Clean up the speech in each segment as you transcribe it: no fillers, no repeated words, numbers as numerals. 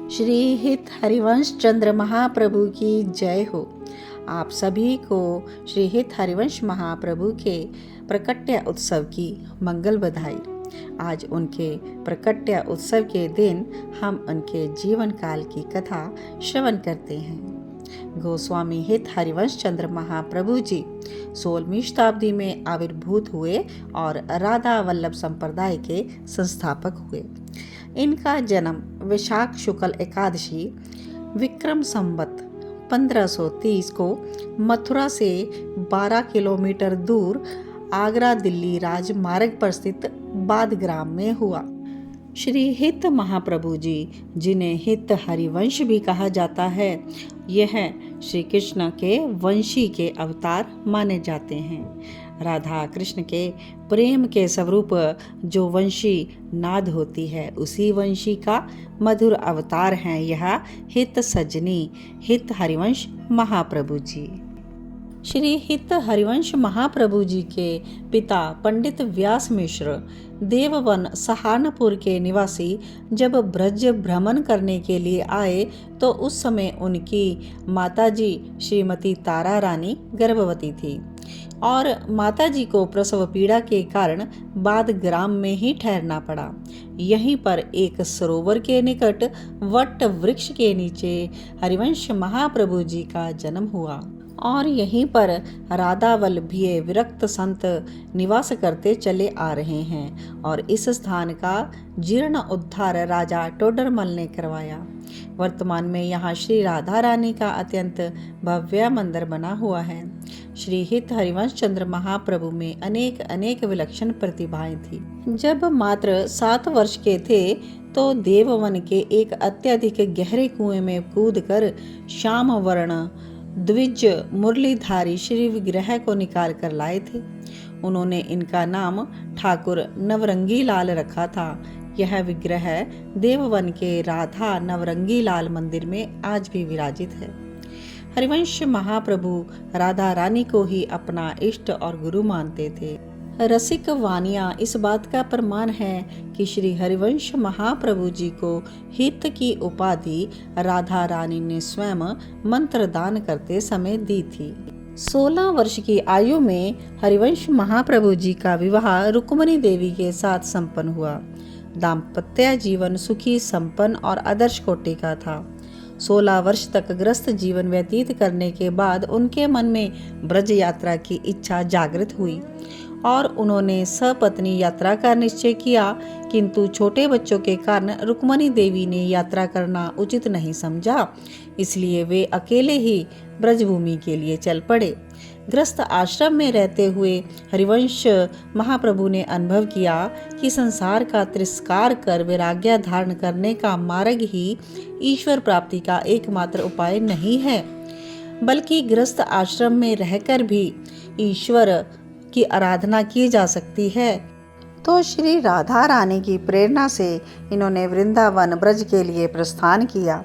श्री हित हरिवंश चंद्र महाप्रभु की जय हो। आप सभी को श्री हित हरिवंश महाप्रभु के प्रकट्य उत्सव की मंगल बधाई। आज उनके प्रकट्य उत्सव के दिन हम उनके जीवन काल की कथा श्रवण करते हैं। गोस्वामी हित हरिवंश चंद्र महाप्रभु जी 16वीं शताब्दी में आविर्भूत हुए और राधा वल्लभ संप्रदाय के संस्थापक हुए। इनका जन्म वैशाख शुक्ल एकादशी विक्रम संवत 1530 को मथुरा से 12 किलोमीटर दूर आगरा दिल्ली राजमार्ग पर स्थित बाद ग्राम में हुआ। श्री हित महाप्रभु जी, जिन्हें हित हरिवंश भी कहा जाता है, यह श्री कृष्ण के वंशी के अवतार माने जाते हैं। राधा कृष्ण के प्रेम के स्वरूप जो वंशी नाद होती है, उसी वंशी का मधुर अवतार हैं यह हित सजनी हित हरिवंश महाप्रभु जी। श्री हित हरिवंश महाप्रभु जी के पिता पंडित व्यास मिश्र देववन सहारनपुर के निवासी जब ब्रज भ्रमण करने के लिए आए तो उस समय उनकी माताजी श्रीमती तारा रानी गर्भवती थी और माताजी को प्रसव पीड़ा के कारण बाद ग्राम में ही ठहरना पड़ा। यहीं पर एक सरोवर के निकट वट वृक्ष के नीचे हरिवंश महाप्रभु जी का जन्म हुआ और यहीं पर राधा वल्लभीय विरक्त संत निवास करते चले आ रहे हैं और इस स्थान का जीर्ण उद्धार राजा टोडरमल ने करवाया। वर्तमान में यहाँ श्री राधा रानी का अत्यंत भव्य मंदिर बना हुआ है। श्री हित हरिवंश चंद्र महाप्रभु में अनेक अनेक विलक्षण प्रतिभाएं थी। जब मात्र 7 वर्ष के थे तो देववन के एक अत्यधिक गहरे कुएं में कूदकर श्याम वर्ण द्विज मुरलीधारी श्री विग्रह को निकाल कर लाए थे। उन्होंने इनका नाम ठाकुर नवरंगी लाल रखा था। यह विग्रह देववन के राधा नवरंगी लाल मंदिर में आज भी विराजित है। हरिवंश महाप्रभु राधा रानी को ही अपना इष्ट और गुरु मानते थे। रसिक वानियां इस बात का प्रमाण है कि श्री हरिवंश महाप्रभु जी को हित की उपाधि राधा रानी ने स्वयं मंत्र दान करते समय दी थी। 16 वर्ष की आयु में हरिवंश महाप्रभु जी का विवाह रुक्मणी देवी के साथ संपन्न हुआ। दाम्पत्य जीवन सुखी, संपन्न और आदर्श कोटि का था। 16 वर्ष तक गृहस्थ जीवन व्यतीत करने के बाद उनके मन में ब्रज यात्रा की इच्छा जागृत हुई और उन्होंने सपत्नी यात्रा का निश्चय किया, किंतु छोटे बच्चों के कारण रुक्मणी देवी ने यात्रा करना उचित नहीं समझा, इसलिए वे अकेले ही ब्रजभूमि के लिए चल पड़े। गृहस्थ आश्रम में रहते हुए हरिवंश महाप्रभु ने अनुभव किया कि संसार का तिरस्कार कर वैराग्य धारण करने का मार्ग ही ईश्वर प्राप्ति का एकमात्र उपाय नहीं है, बल्कि गृहस्थ आश्रम में रहकर भी ईश्वर की आराधना की जा सकती है। तो श्री राधा रानी की प्रेरणा से इन्होंने वृंदावन ब्रज के लिए प्रस्थान किया।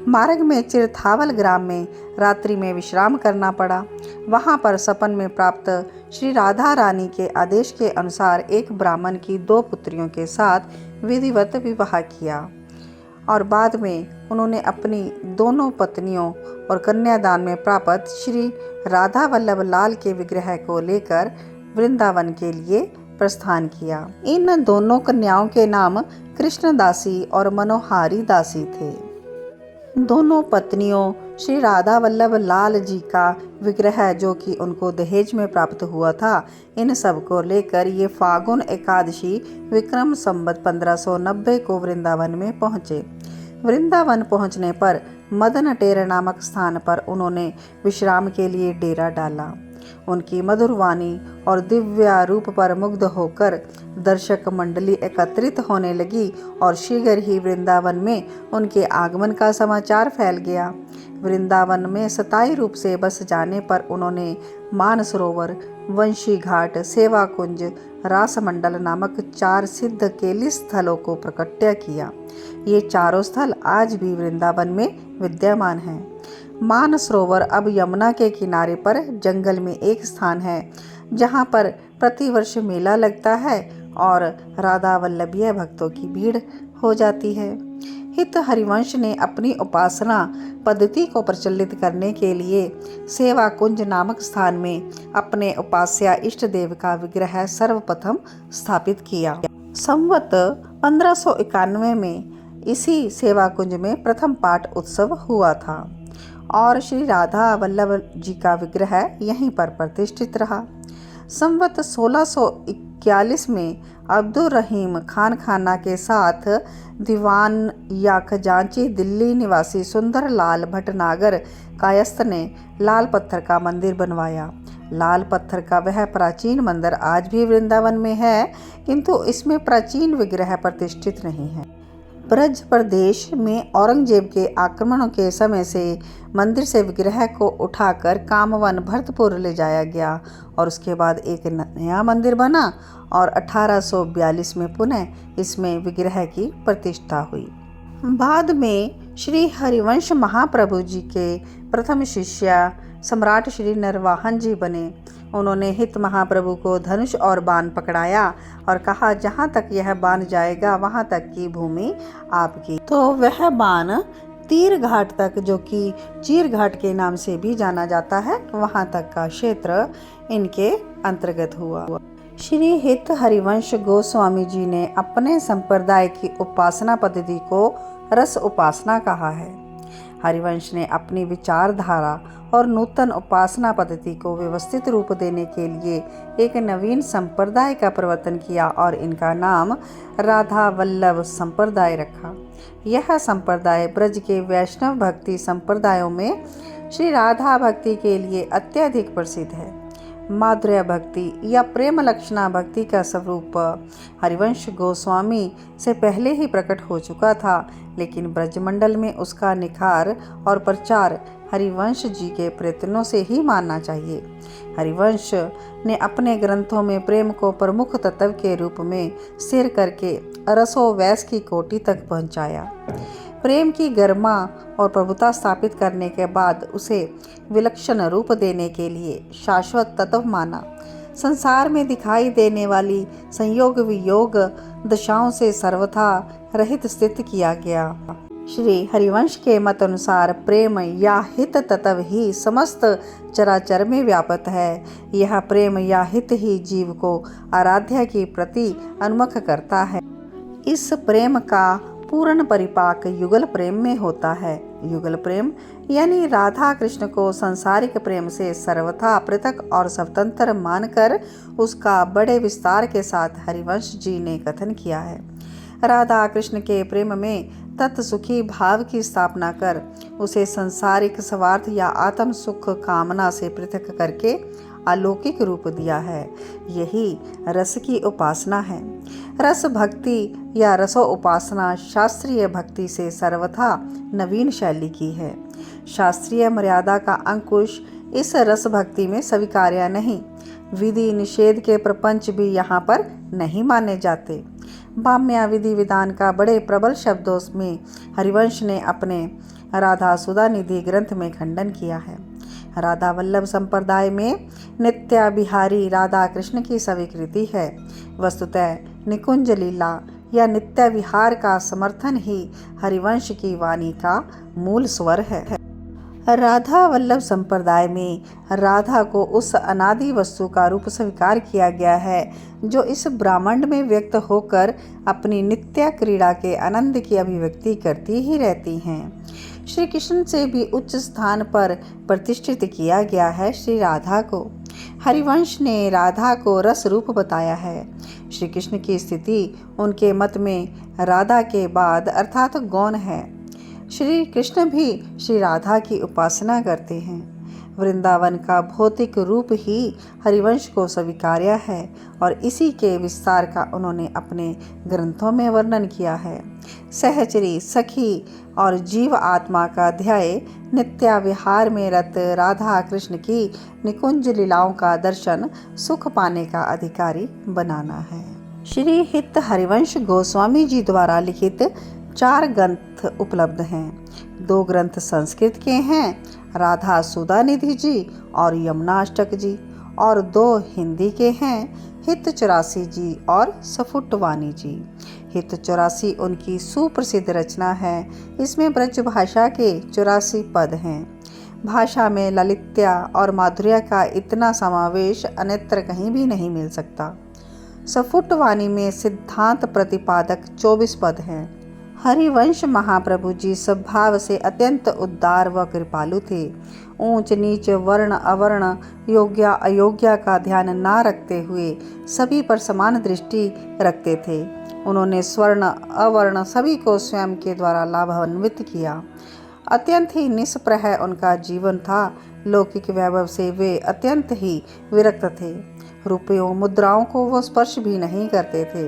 मार्ग में चिरथावल ग्राम में रात्रि में विश्राम करना पड़ा। वहां पर सपन में प्राप्त श्री राधा रानी के आदेश के अनुसार एक ब्राह्मण की 2 पुत्रियों के साथ विधिवत विवाह किया और बाद में उन्होंने अपनी दोनों पत्नियों और कन्यादान में प्राप्त श्री राधा वल्लभ लाल के विग्रह को लेकर वृंदावन के लिए प्रस्थान किया। इन दोनों कन्याओं के नाम कृष्ण दासी और मनोहारी दासी थे। दोनों पत्नियों श्री राधा वल्लभ लाल जी का विग्रह जो कि उनको दहेज में प्राप्त हुआ था, इन सब को लेकर ये फागुन एकादशी विक्रम संवत 1590 को वृंदावन में पहुँचे। वृंदावन पहुँचने पर मदन टेर नामक स्थान पर उन्होंने विश्राम के लिए डेरा डाला। उनकी मधुर वाणी और दिव्य रूप पर मुग्ध होकर दर्शक मंडली एकत्रित होने लगी और शीघ्र ही वृंदावन में उनके आगमन का समाचार फैल गया। वृंदावन में स्थायी रूप से बस जाने पर उन्होंने मानसरोवर, वंशी घाट, सेवा कुंज, रासमंडल नामक 4 सिद्ध केली स्थलों को प्रकट्य किया। ये चारों स्थल आज भी वृंदावन में विद्यमान हैं। मानसरोवर अब यमुना के किनारे पर जंगल में एक स्थान है जहाँ पर प्रतिवर्ष मेला लगता है और राधा वल्लभीय भक्तों की भीड़ हो जाती है। हित हरिवंश ने अपनी उपासना पद्धति को प्रचलित करने के लिए सेवा कुंज नामक स्थान में अपने उपास्या इष्ट देव का विग्रह सर्वप्रथम स्थापित किया। संवत 1591 में इसी सेवा कुंज में प्रथम पाठ उत्सव हुआ था और श्री राधा वल्लभ जी का विग्रह यहीं पर प्रतिष्ठित रहा। संवत 1641 में अब्दुल रहीम खान खाना के साथ दीवान या खजांची दिल्ली निवासी सुंदर लाल भटनागर कायस्थ ने लाल पत्थर का मंदिर बनवाया। लाल पत्थर का वह प्राचीन मंदिर आज भी वृंदावन में है, किंतु इसमें प्राचीन विग्रह प्रतिष्ठित नहीं है। ब्रज प्रदेश में औरंगजेब के आक्रमणों के समय से मंदिर से विग्रह को उठाकर कामवन भरतपुर ले जाया गया और उसके बाद एक नया मंदिर बना और 1842 में पुनः इसमें विग्रह की प्रतिष्ठा हुई। बाद में श्री हरिवंश महाप्रभु जी के प्रथम शिष्य सम्राट श्री नरवाहन जी बने। उन्होंने हित महाप्रभु को धनुष और बाण पकड़ाया और कहा, जहाँ तक यह बाण जाएगा वहाँ तक की भूमि आपकी। तो वह बाण तीर घाट तक, जो कि चीर घाट के नाम से भी जाना जाता है, वहाँ तक का क्षेत्र इनके अंतर्गत हुआ। श्री हित हरिवंश गोस्वामी जी ने अपने संप्रदाय की उपासना पद्धति को रस उपासना कहा है। हरिवंश ने अपनी विचारधारा और नूतन उपासना पद्धति को व्यवस्थित रूप देने के लिए एक नवीन संप्रदाय का प्रवर्तन किया और इनका नाम राधा वल्लभ संप्रदाय रखा। यह संप्रदाय ब्रज के वैष्णव भक्ति संप्रदायों में श्री राधा भक्ति के लिए अत्यधिक प्रसिद्ध है। माधुर्य भक्ति या प्रेम लक्षणा भक्ति का स्वरूप हरिवंश गोस्वामी से पहले ही प्रकट हो चुका था, लेकिन ब्रजमंडल में उसका निखार और प्रचार हरिवंश जी के प्रयत्नों से ही मानना चाहिए। हरिवंश ने अपने ग्रंथों में प्रेम को प्रमुख तत्व के रूप में स्थिर करके रसो वैस की कोटि तक पहुंचाया। प्रेम की गरिमा और प्रभुता स्थापित करने के बाद उसे विलक्षण रूप देने के लिए शाश्वत तत्व माना। संसार में दिखाई देने वाली संयोग वियोग दशाओं से सर्वथा रहित स्थित किया गया। श्री हरिवंश के मत अनुसार प्रेम या हित तत्व ही समस्त चराचर में व्याप्त है। यह प्रेम या हित ही जीव को आराध्य की प्रति उन्मुख करता है। इस प्रेम का पूर्ण परिपाक युगल प्रेम में होता है। युगल प्रेम यानी राधा कृष्ण को सांसारिक प्रेम से सर्वथा पृथक और स्वतंत्र मानकर उसका बड़े विस्तार के साथ हरिवंश जी ने कथन किया है। राधा कृष्ण के प्रेम में तत्सुखी भाव की स्थापना कर उसे सांसारिक स्वार्थ या आत्म सुख कामना से पृथक करके अलौकिक रूप दिया है। यही रस की उपासना है। रस भक्ति या रसो उपासना शास्त्रीय भक्ति से सर्वथा नवीन शैली की है। शास्त्रीय मर्यादा का अंकुश इस रस भक्ति में स्वीकार्य नहीं। विधि निषेध के प्रपंच भी यहाँ पर नहीं माने जाते। भाम्या विधि विधान का बड़े प्रबल शब्दों में हरिवंश ने अपने राधा सुधा निधि ग्रंथ में खंडन किया है। राधा वल्लभ संप्रदाय में नित्य बिहारी राधा कृष्ण की स्वीकृति है। वस्तुतः निकुंज लीला या नित्य विहार का समर्थन ही हरिवंश की वाणी का मूल स्वर है। राधा वल्लभ संप्रदाय में राधा को उस अनादि वस्तु का रूप स्वीकार किया गया है जो इस ब्रह्मांड में व्यक्त होकर अपनी नित्य क्रीड़ा के आनंद की अभिव्यक्ति करती ही रहती हैं। श्री कृष्ण से भी उच्च स्थान पर प्रतिष्ठित किया गया है श्री राधा को। हरिवंश ने राधा को रस रूप बताया है। श्री कृष्ण की स्थिति उनके मत में राधा के बाद अर्थात गौण है। श्री कृष्ण भी श्री राधा की उपासना करते हैं। वृंदावन का भौतिक रूप ही हरिवंश को स्वीकार्य है और इसी के विस्तार का उन्होंने अपने ग्रंथों में वर्णन किया है। सहचरी, सखी और जीव आत्मा का ध्याय नित्य विहार में रत राधा कृष्ण की निकुंज लीलाओं का दर्शन सुख पाने का अधिकारी बनाना है। श्री हित हरिवंश गोस्वामी जी द्वारा लिखित 4 ग्रंथ उपलब्ध हैं। 2 ग्रंथ संस्कृत के हैं, राधा सुधा निधि जी और यमुना अष्टक जी, और 2 हिंदी के हैं, हित 84 जी और सफुटवानी जी। हित 84 उनकी सुप्रसिद्ध रचना है। इसमें ब्रज भाषा के 84 पद हैं। भाषा में ललित्या और माधुर्य का इतना समावेश अन्यत्र कहीं भी नहीं मिल सकता। सफुटवानी में सिद्धांत प्रतिपादक 24 पद हैं। हरिवंश महाप्रभु जी स्वभाव से अत्यंत उदार व कृपालु थे। ऊंच नीच, वर्ण अवर्ण, योग्य अयोग्य का ध्यान न रखते हुए सभी पर समान दृष्टि रखते थे। उन्होंने स्वर्ण अवर्ण सभी को स्वयं के द्वारा लाभान्वित किया। अत्यंत ही निष्प्रह उनका जीवन था। लौकिक वैभव से वे अत्यंत ही विरक्त थे। रुपयों मुद्राओं को वो स्पर्श भी नहीं करते थे।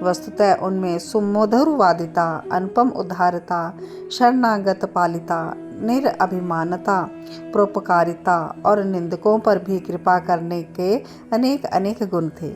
वस्तुतः उनमें सुमधुरवादिता, अनुपम उदारता, शरणागत पालिता, निरअभिमानता, परोपकारिता और निंदकों पर भी कृपा करने के अनेक अनेक गुण थे।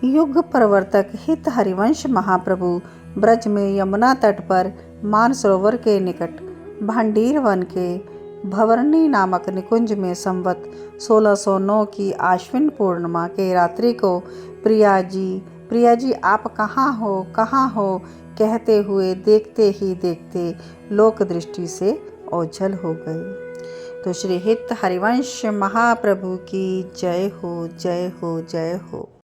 युग प्रवर्तक हित हरिवंश महाप्रभु ब्रज में यमुना तट पर मानसरोवर के निकट भांडीर वन के भवरनी नामक निकुंज में संवत 1609 की आश्विन पूर्णिमा के रात्रि को प्रिया जी आप कहाँ हो कहते हुए देखते ही देखते लोक दृष्टि से ओझल हो गए। तो श्री हित हरिवंश महाप्रभु की जय हो, जय हो, जय हो।